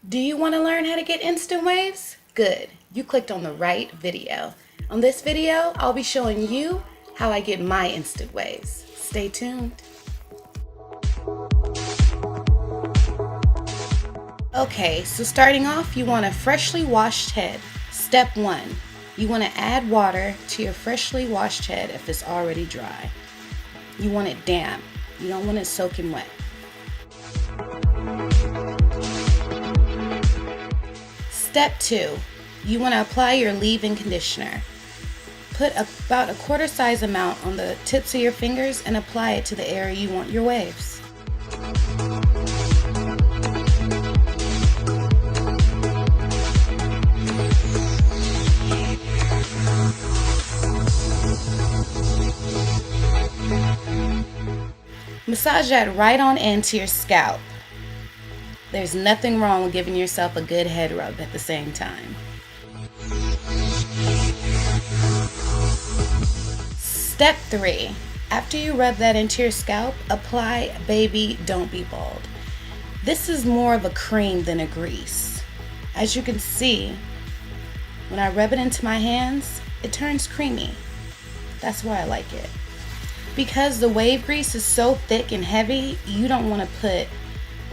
Do you want to learn how to get instant waves? Good, you clicked on the right video. On this video, I'll be showing you how I get my instant waves. Stay tuned. Okay, so starting off, you want a freshly washed head. Step 1, you want to add water to your freshly washed head if it's already dry. You want it damp, you don't want it soaking wet. Step 2, you want to apply your leave-in conditioner. Put about a quarter size amount on the tips of your fingers and apply it to the area you want your waves. Massage that right on into your scalp. There's nothing wrong with giving yourself a good head rub at the same time. Step 3. After you rub that into your scalp, apply Baby Don't Be Bald. This is more of a cream than a grease. As you can see, when I rub it into my hands, it turns creamy. That's why I like it. Because the wave grease is so thick and heavy, you don't want to put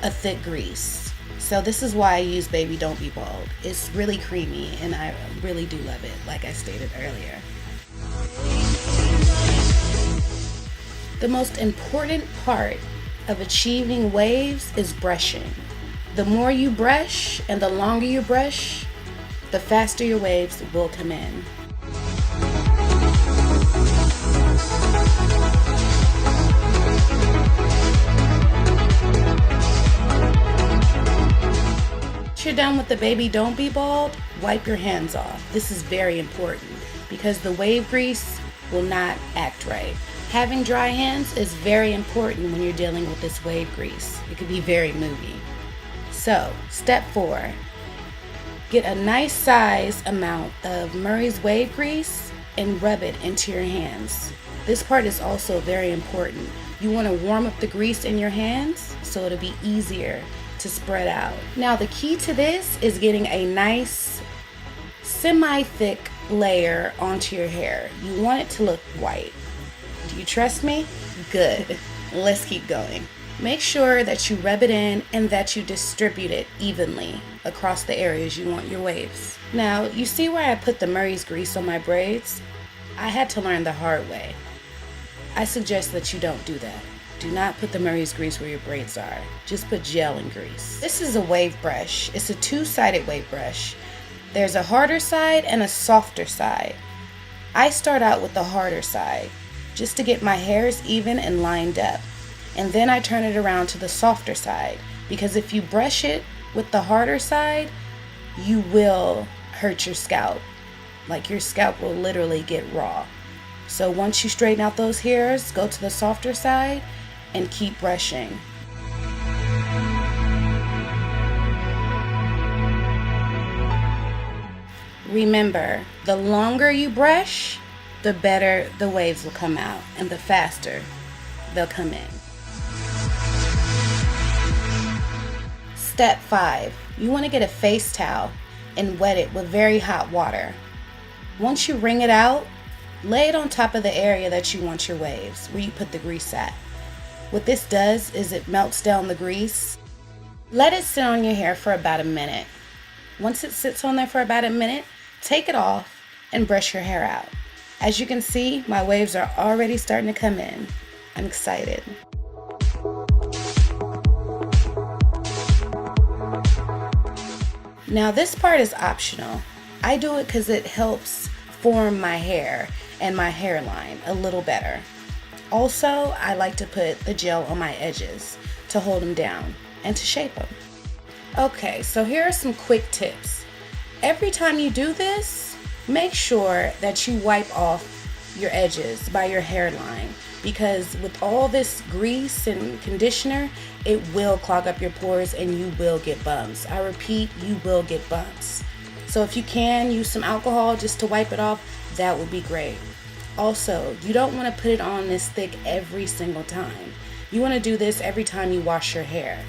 a thick grease. So this is why I use Baby Don't Be Bald. It's really creamy and I really do love it, like I stated earlier. The most important part of achieving waves is brushing. The more you brush and the longer you brush, the faster your waves will come in. Once you're done with the Baby Don't Be Bald, wipe your hands off. This is very important because the wave grease will not act right. Having dry hands is very important when you're dealing with this wave grease. It could be very moving. So, step 4, get a nice size amount of Murray's wave grease and rub it into your hands. This part is also very important. You want to warm up the grease in your hands so it'll be easier to spread out. Now the key to this is getting a nice semi-thick layer onto your hair. You want it to look white. Do you trust me? Good. Let's keep going. Make sure that you rub it in and that you distribute it evenly across the areas you want your waves. Now, you see where I put the Murray's grease on my braids? I had to learn the hard way. I suggest that you don't do that. Do not put the Murray's grease where your braids are. Just put gel and grease. This is a wave brush. It's a two-sided wave brush. There's a harder side and a softer side. I start out with the harder side just to get my hairs even and lined up. And then I turn it around to the softer side because if you brush it with the harder side, you will hurt your scalp. Like your scalp will literally get raw. So once you straighten out those hairs, go to the softer side and keep brushing. Remember, the longer you brush, the better the waves will come out and the faster they'll come in. Step 5, you want to get a face towel and wet it with very hot water. Once you wring it out, lay it on top of the area that you want your waves, where you put the grease at. What this does is it melts down the grease. Let it sit on your hair for about a minute. Once it sits on there for about a minute, take it off and brush your hair out. As you can see, my waves are already starting to come in. I'm excited. Now this part is optional. I do it because it helps form my hair and my hairline a little better. Also, I like to put the gel on my edges to hold them down and to shape them. Okay, so here are some quick tips. Every time you do this, make sure that you wipe off your edges by your hairline because with all this grease and conditioner, it will clog up your pores and you will get bumps. I repeat, you will get bumps. So if you can use some alcohol just to wipe it off, that would be great. Also, you don't want to put it on this thick every single time. You want to do this every time you wash your hair.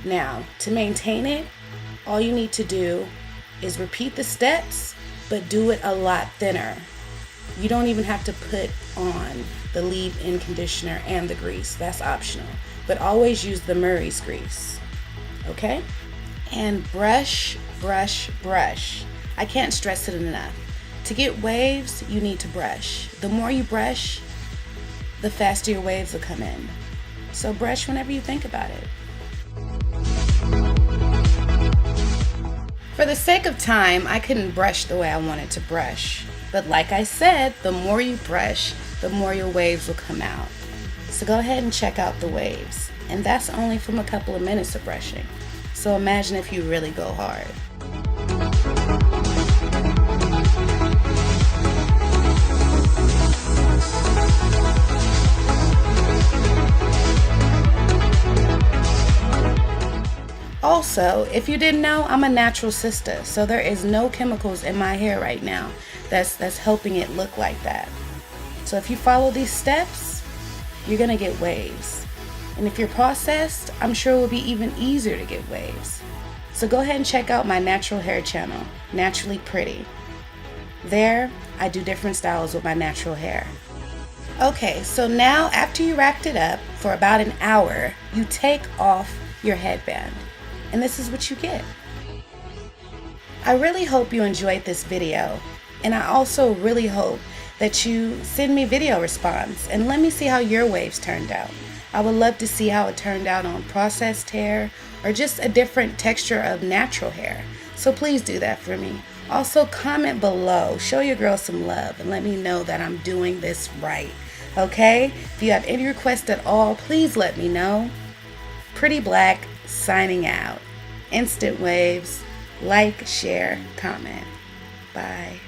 Now, to maintain it, All you need to do is repeat the steps, but do it a lot thinner. You don't even have to put on the leave-in conditioner and the grease. That's optional. But always use the Murray's grease. Okay? And brush, brush, brush. I can't stress it enough. To get waves, you need to brush. The more you brush, the faster your waves will come in. So brush whenever you think about it. For the sake of time, I couldn't brush the way I wanted to brush. But like I said, the more you brush, the more your waves will come out. So go ahead and check out the waves. And that's only from a couple of minutes of brushing. So imagine if you really go hard. Also, if you didn't know, I'm a natural sister, so there is no chemicals in my hair right now that's helping it look like that. So if you follow these steps, you're gonna get waves. And if you're processed, I'm sure it will be even easier to get waves. So go ahead and check out my natural hair channel, Naturally Pretty. There, I do different styles with my natural hair. Okay, so now after you wrapped it up for about an hour, you take off your headband. And this is what you get. I really hope you enjoyed this video, and I also really hope that you send me video response and let me see how your waves turned out. I would love to see how it turned out on processed hair or just a different texture of natural hair. So please do that for me. Also comment below, show your girl some love and let me know that I'm doing this right. Okay? If you have any requests at all, please let me know. Pretty Black signing out. Instant waves. Like, share, comment. Bye.